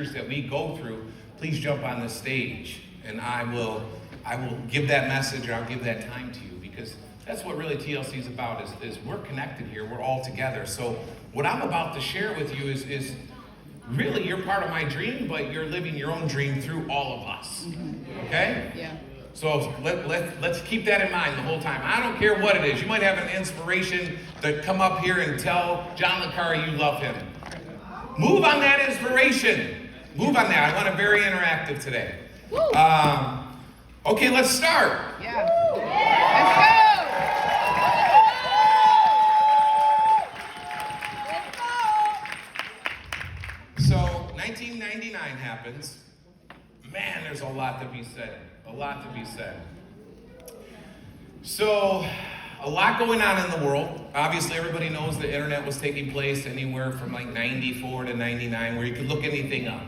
years that we go through, please jump on this stage, and I will give that message, or I'll give that time to you, because that's what really TLC is about, is we're connected here, we're all together. So what I'm about to share with you is really you're part of my dream, but you're living your own dream through all of us, okay? Yeah. So let's keep that in mind the whole time. I don't care what it is. You might have an inspiration to come up here and tell John LeCarre you love him. Move on that inspiration. Move on that. I want it very interactive today. Okay, let's start. Yeah. Let's go. So 1999 happens. Man, there's a lot to be said. A lot to be said. So, a lot going on in the world. Obviously, everybody knows the internet was taking place anywhere from like 94 to 99, where you could look anything up.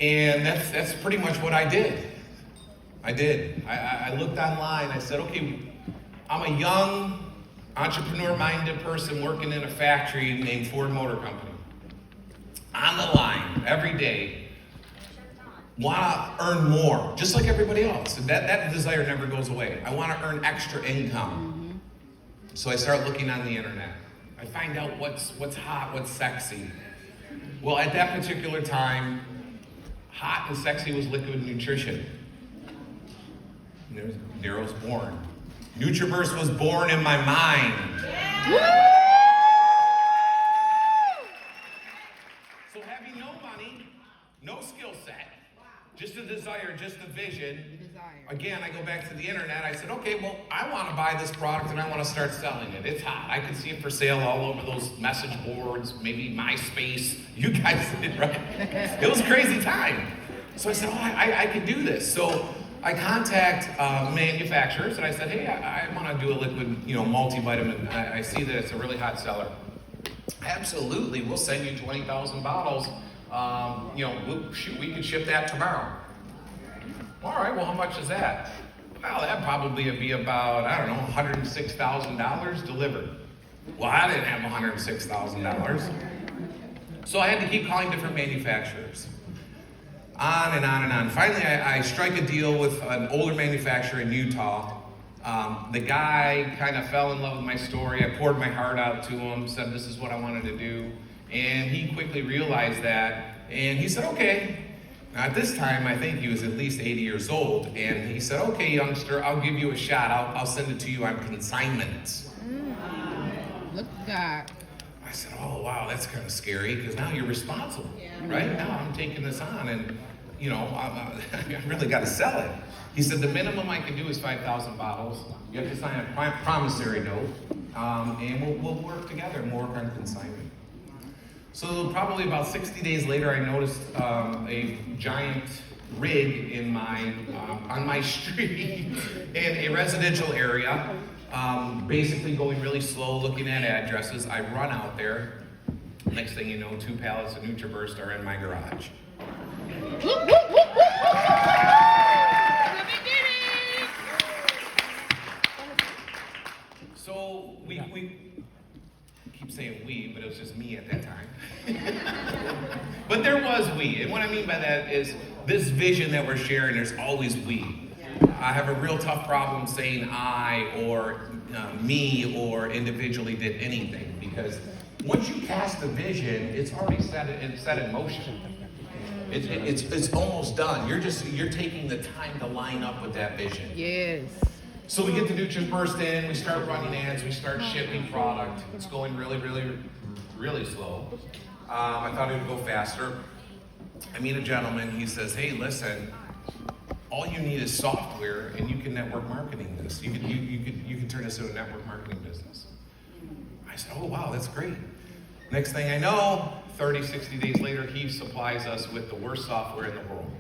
And that's pretty much what I did. I looked online. I said, okay, I'm a young, entrepreneur-minded person working in a factory named Ford Motor Company. On the line every day. Want to earn more, just like everybody else. And that desire never goes away. I want to earn extra income. So I start looking on the internet. I find out what's hot, what's sexy. Well, at that particular time, hot and sexy was liquid nutrition. Nero's born. Nutriverse was born in my mind. So having no money, no skill set, just a desire, just a vision. Again, I go back to the internet. I said, okay, well, I want to buy this product and I want to start selling it. It's hot. I can see it for sale all over those message boards, maybe MySpace. You guys did, right? It was a crazy time. So I said, oh, I can do this. So I contact manufacturers and I said, hey, I want to do a liquid, multivitamin. I see that it's a really hot seller. Absolutely, we'll send you 20,000 bottles. We could ship that tomorrow. All right, well, how much is that? Well, that'd probably be about, $106,000 delivered. Well, I didn't have $106,000. So I had to keep calling different manufacturers. On and on and on. Finally, I strike a deal with an older manufacturer in Utah. The guy kind of fell in love with my story. I poured my heart out to him, said this is what I wanted to do. And he quickly realized that, and he said, okay. Now at this time, I think he was at least 80 years old, and he said, okay, youngster, I'll give you a shot. I'll send it to you on consignment. Look at that. I said, oh, wow, that's kind of scary, because now you're responsible, right? Now I'm taking this on, and, I really got to sell it. He said, the minimum I can do is 5,000 bottles. You have to sign a promissory note, and we'll work together and work on consignment. So probably about 60 days later, I noticed a giant rig on my street in a residential area, basically going really slow, looking at addresses. I run out there. Next thing you know, 2 pallets of Nutriburst are in my garage. So we keep saying we, but it was just me at that time. But there was we, and what I mean by that is this vision that we're sharing, there's always we. I have a real tough problem saying I or me or individually did anything, because once you cast a vision, it's already set in motion. It's almost done. You're taking the time to line up with that vision. Yes. So we get the Nutriburst in, we start running ads, we start shipping product. It's going really, really, really slow. I thought it would go faster. I meet a gentleman, he says, hey, listen, all you need is software and you can network marketing this. You can turn this into a network marketing business. I said, oh wow, that's great. Next thing I know, 30, 60 days later, he supplies us with the worst software in the world.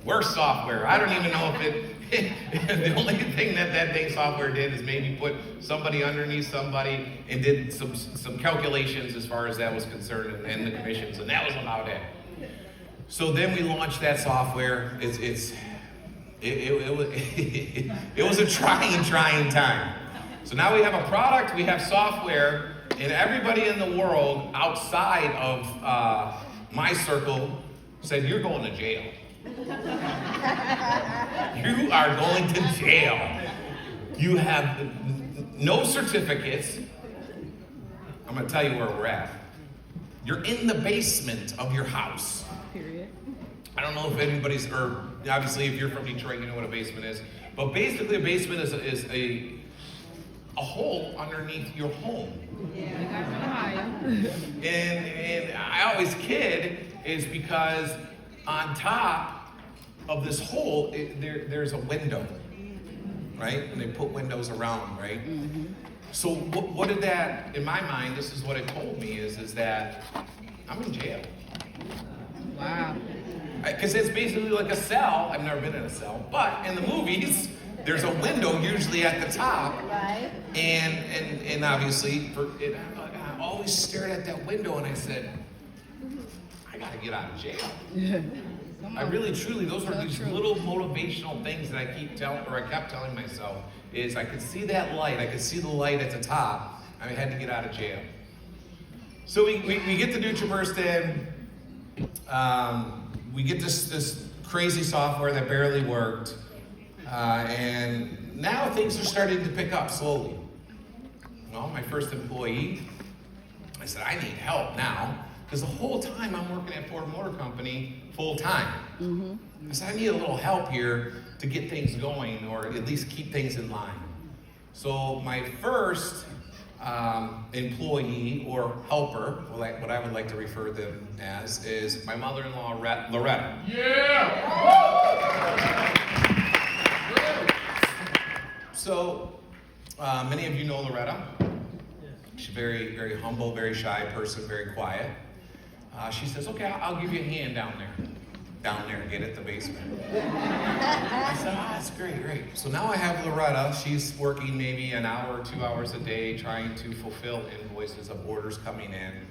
Worst software. I don't even know if the only thing that thing software did is maybe put somebody underneath somebody and did some calculations as far as that was concerned, and the commissions, and that was about it. So then we launched that software. It was a trying time. So now we have a product, we have software, And everybody in the world outside of my circle said, "You're going to jail. You are going to jail. You have no certificates." I'm going to tell you where we're at. You're in the basement of your house. Period. I don't know if anybody's, or obviously if you're from Detroit, you know what a basement is. But basically a basement is a hole underneath your home. And I always kid is because on top of this hole, there's a window, right? And they put windows around, right? Mm-hmm. So what did that, in my mind, this is what it told me is that I'm in jail. Wow. Because it's basically like a cell. I've never been in a cell, but in the movies, there's a window usually at the top. Right. And obviously, I always stared at that window and I said, I gotta get out of jail. I really, truly, those were these little motivational things that I kept telling myself, is I could see that light, I could see the light at the top, I had to get out of jail. So we get the NutriBurst in, we get this crazy software that barely worked, and now things are starting to pick up slowly. Well, my first employee, I said, I need help now, because the whole time I'm working at Ford Motor Company full time. Mm-hmm. I said, I need a little help here to get things going, or at least keep things in line. So my first employee or helper, what I would like to refer them as, is my mother-in-law, Loretta. Yeah! So many of you know Loretta. She's very, very humble, very shy person, very quiet. She says, okay, I'll give you a hand down there, get at the basement. I said, that's great. So now I have Loretta. She's working maybe an hour or 2 hours a day trying to fulfill invoices of orders coming in.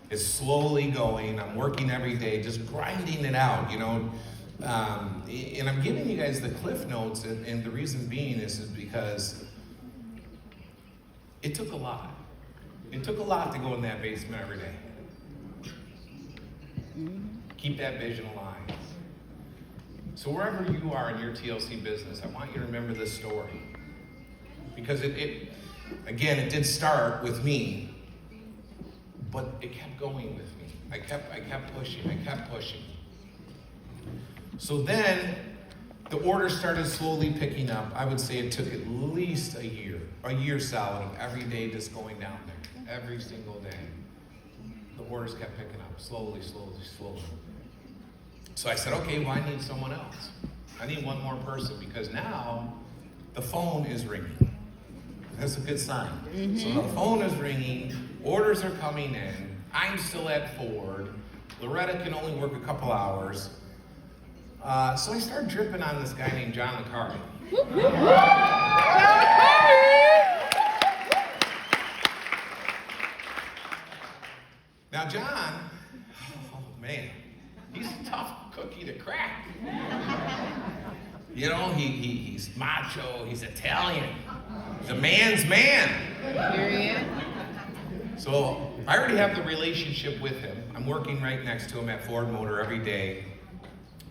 It's slowly going. I'm working every day, just grinding it out, you know. And I'm giving you guys the cliff notes, and the reason being is because it took a lot. It took a lot to go in that basement every day. Keep that vision alive. So wherever you are in your TLC business, I want you to remember this story. Because it did start with me, but it kept going with me. I kept pushing. So then the orders started slowly picking up. I would say it took at least a year solid of every day just going down there, every single day. The orders kept picking up, slowly. So I said, okay, well, I need someone else. I need one more person, because now the phone is ringing. That's a good sign. Mm-hmm. So the phone is ringing, orders are coming in, I'm still at Ford, Loretta can only work a couple hours. So I started dripping on this guy named John McCarty. Now John, oh man, he's a tough cookie to crack. You know, he's macho, he's Italian, he's a man's man. Period. So I already have the relationship with him. I'm working right next to him at Ford Motor every day,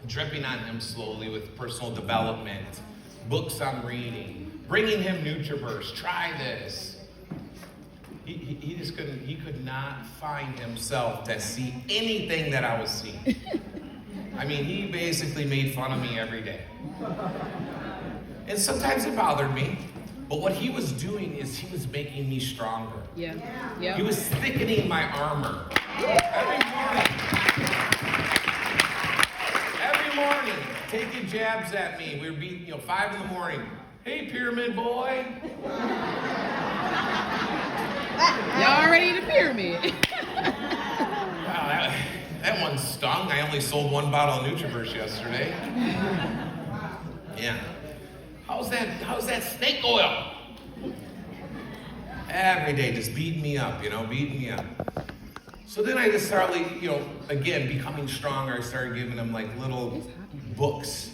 dripping on him slowly with personal development, books I'm reading, bringing him NutriBurst, try this. He just couldn't, he could not find himself to see anything that I was seeing. I mean, he basically made fun of me every day. And sometimes it bothered me, but what he was doing is he was making me stronger. Yeah. Yep. He was thickening my armor. Every morning, taking jabs at me. We would be, 5 in the morning. Hey, pyramid boy. Y'all already the pyramid. Wow, that one stung. I only sold 1 bottle of NutriBurst yesterday. Yeah. How's that snake oil? Every day, just beating me up, beating me up. So then I just started, again, becoming stronger. I started giving them like little books.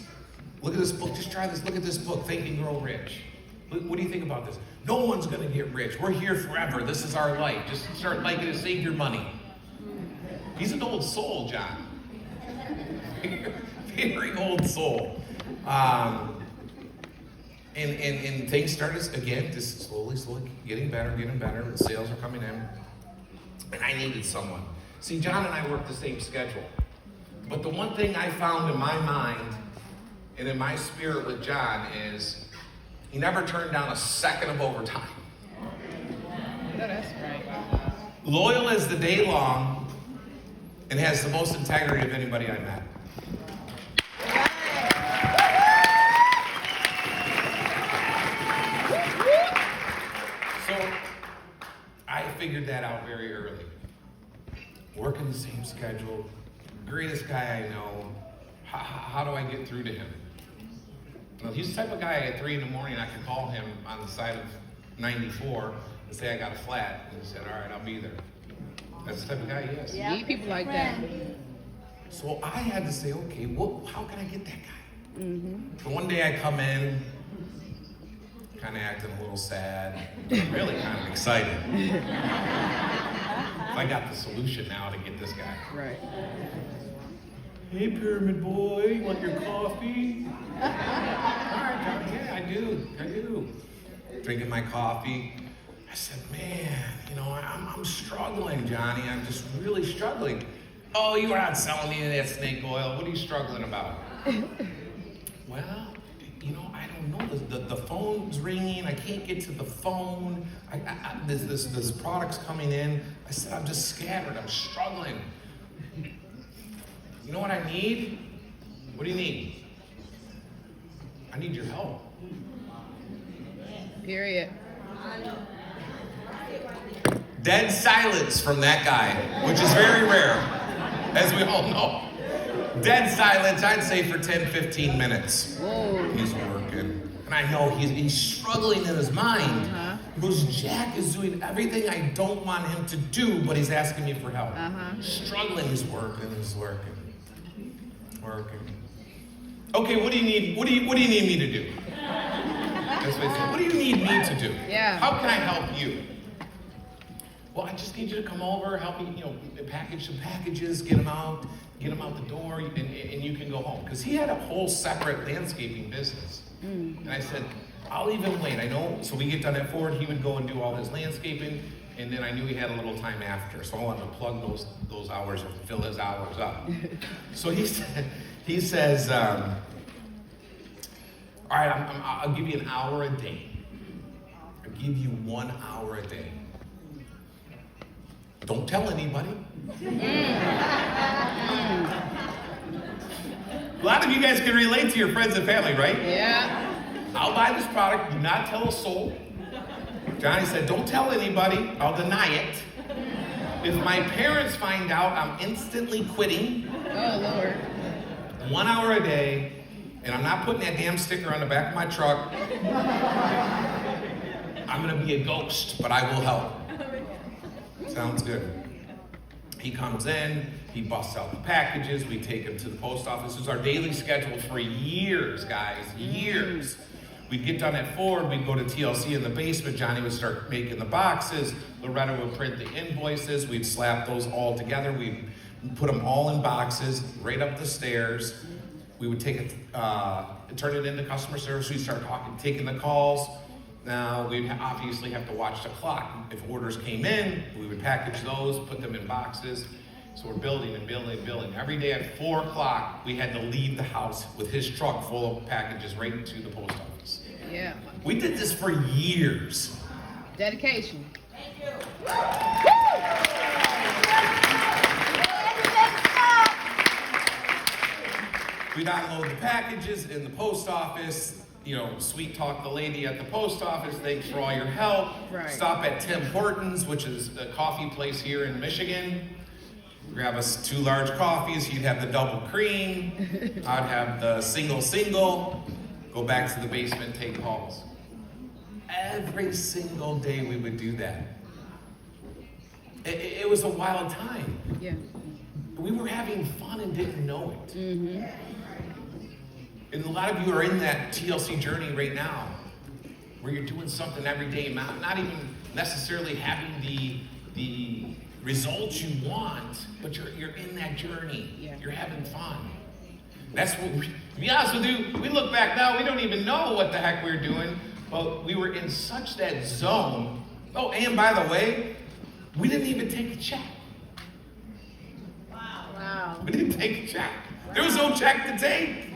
Look at this book, just try this, look at this book, Think and Grow Rich. What do you think about this? No one's going to get rich. We're here forever. This is our life. Just start liking it, save your money. He's an old soul, John. Very old soul. And things started, again, just slowly getting better. The sales are coming in. And I needed someone. See, John and I work the same schedule. But the one thing I found in my mind and in my spirit with John is he never turned down a second of overtime. No, that's right. Loyal as the day long and has the most integrity of anybody I met. So I figured that out very early. Working the same schedule, greatest guy I know. How do I get through to him? Well, he's the type of guy at 3 in the morning I can call him on the side of 94 and say I got a flat. And he said, all right, I'll be there. That's the type of guy he is. Need people like that. So I had to say, okay, how can I get that guy? Mm-hmm. So one day I come in, kind of acting a little sad, but really kind of excited. I got the solution now to get this guy. Right. Hey, Pyramid Boy, you want your coffee? All right, Johnny, yeah, I do. Drinking my coffee. I said, man, I'm struggling, Johnny. I'm just really struggling. Oh, you were out selling me that snake oil. What are you struggling about? Well, I don't know. The phone's ringing. I can't get to the phone. This product's coming in. I said, I'm just scattered. I'm struggling. You know what I need? What do you need? I need your help. Period. Dead silence from that guy, which is very rare, as we all know. Dead silence, I'd say for 10, 15 minutes. Whoa. He's working. And I know he's struggling in his mind. Uh-huh. He goes, Jack is doing everything I don't want him to do, but he's asking me for help. Uh-huh. Struggling, he's working. Okay, what do you need? What do you need me to do? That's what he said. What do you need me to do? Yeah. How can I help you? Well, I just need you to come over, help me, package some packages, get them out the door, and you can go home. Because he had a whole separate landscaping business. And I said, I'll even wait. I know, so we get done at 4, he would go and do all his landscaping, and then I knew he had a little time after, so I wanted to plug those hours or fill his hours up. So he says, all right, I'll give you an hour a day. I'll give you 1 hour a day. Don't tell anybody. A lot of you guys can relate to your friends and family, right? Yeah. I'll buy this product, do not tell a soul. Johnny said, don't tell anybody, I'll deny it. If my parents find out, I'm instantly quitting. Oh, Lord. 1 hour a day, and I'm not putting that damn sticker on the back of my truck. I'm gonna be a ghost, but I will help. Sounds good. He comes in, he busts out the packages, we take him to the post office. This is our daily schedule for years, guys, years. We'd get done at 4, we'd go to TLC in the basement, Johnny would start making the boxes, Loretta would print the invoices, we'd slap those all together, we'd put them all in boxes, right up the stairs. We would take it, turn it into customer service, we'd start taking the calls. Now, we'd obviously have to watch the clock. If orders came in, we would package those, put them in boxes. So we're building and building and building. Every day at 4 o'clock, we had to leave the house with his truck full of packages right into the post office. Yeah. We did this for years. Dedication. Thank you. We'd unload the packages in the post office. Sweet talk the lady at the post office, thanks for all your help. Right. Stop at Tim Hortons, which is a coffee place here in Michigan. Grab us 2 large coffees, you'd have the double cream. I'd have the single. Go back to the basement, take calls. Every single day we would do that. It was a wild time. Yeah. We were having fun and didn't know it. Mm-hmm. And a lot of you are in that TLC journey right now. where you're doing something every day, not even necessarily having the results you want, but you're in that journey. Yeah. You're having fun. That's what to be honest with you, we look back now, we don't even know what the heck we were doing, but we were in such that zone. Oh, and by the way, we didn't even take a check. Wow. We didn't take a check. There was no check to take.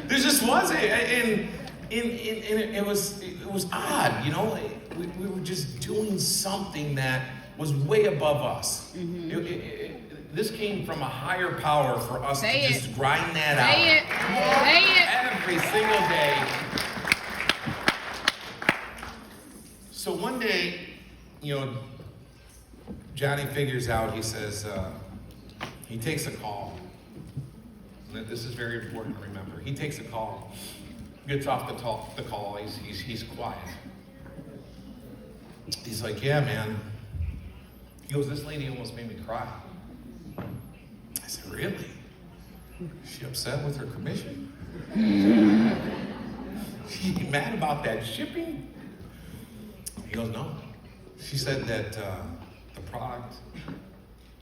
There just wasn't. And it was odd, you know. We were just doing something that was way above us. Mm-hmm. This came from a higher power for us to just grind that out. Say it. Every single day. So one day, you know, Johnny figures out, he says, he takes a call. And this is very important to remember. He takes a call, gets off the call, he's quiet. He's like, yeah, man. He goes, this lady almost made me cry. I said, really? Is she upset with her commission? She mad about that shipping? He goes, no. She said that the product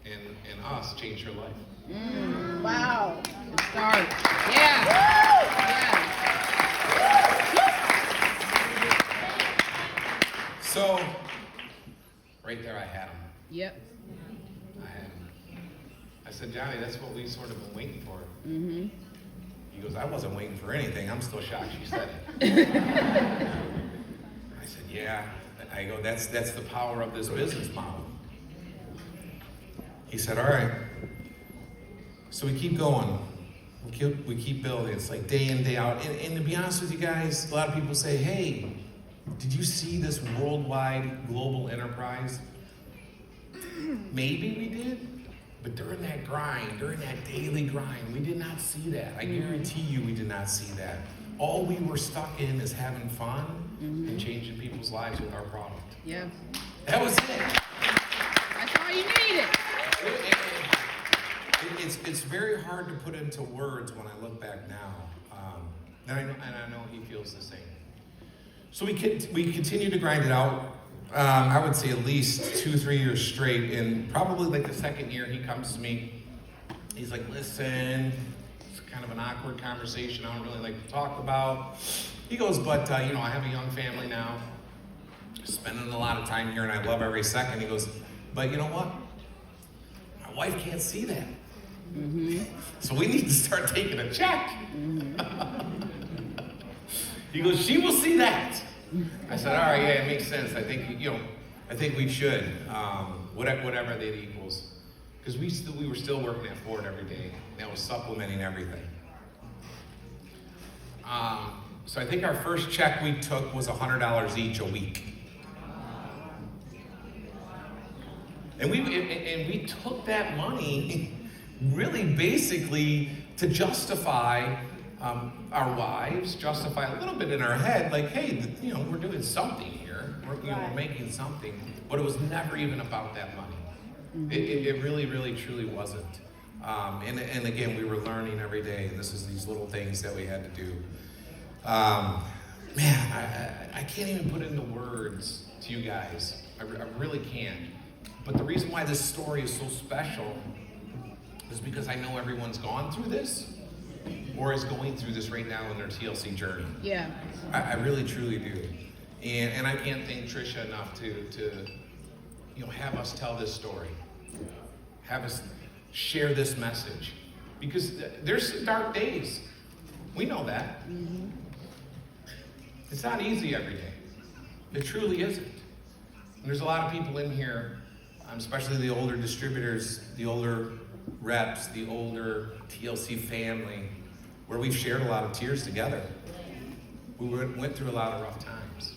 and us changed her life. Wow. Good start. Yeah. So, right there I had him. Yep. I had him. I said, Johnny, that's what we sort of been waiting for. Mm-hmm. He goes, I wasn't waiting for anything. I'm still shocked she said it. I said, yeah. I go, that's the power of this business model. He said, all right. So we keep going. We keep building. It's like day in, day out. And to be honest with you guys, a lot of people say, hey, did you see this worldwide global enterprise? Maybe we did. But during that grind, during that daily grind, we did not see that. I guarantee you we did not see that. All we were stuck in is having fun and changing people's lives with our product. Yeah. That was it. That's all you needed. It's very hard to put into words when I look back now. And I know he feels the same. So we continue to grind it out. I would say at least 2-3 years straight, and probably like the second year he comes to me. He's like, listen, it's kind of an awkward conversation I don't really like to talk about. He goes, but you know, I have a young family now, spending a lot of time here and I love every second. He goes, but you know what? My wife can't see that. Mm-hmm. So we need to start taking a check. Mm-hmm. He goes, she will see that. I said, all right, yeah, it makes sense. I think we should, whatever that equals. Because we were still working at Ford every day. That was supplementing everything. So I think our first check we took was $100 each a week. And we took that money really basically to justify our wives, justify a little bit in our head, like, hey, you know, we're doing something here. We're making something. But it was never even about that money. Mm-hmm. It really, really, truly wasn't. And again, we were learning every day. And this is these little things that we had to do. Man, I can't even put into words to you guys. I really can't. But the reason why this story is so special is because I know everyone's gone through this or is going through this right now in their TLC journey. Yeah. I really, truly do. And I can't thank Trisha enough to you know, have us tell this story. Have us share this message. Because there's dark days. We know that. Mm-hmm. It's not easy every day. It truly isn't. And there's a lot of people in here, especially the older distributors, the older reps, the older TLC family, where we've shared a lot of tears together. We went through a lot of rough times.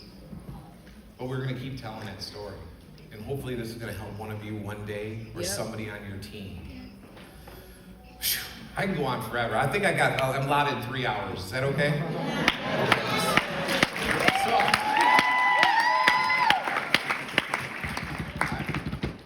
But we're going to keep telling that story. And hopefully this is going to help one of you one day or somebody on your team. I can go on forever. I think I'm allotted 3 hours. Is that okay?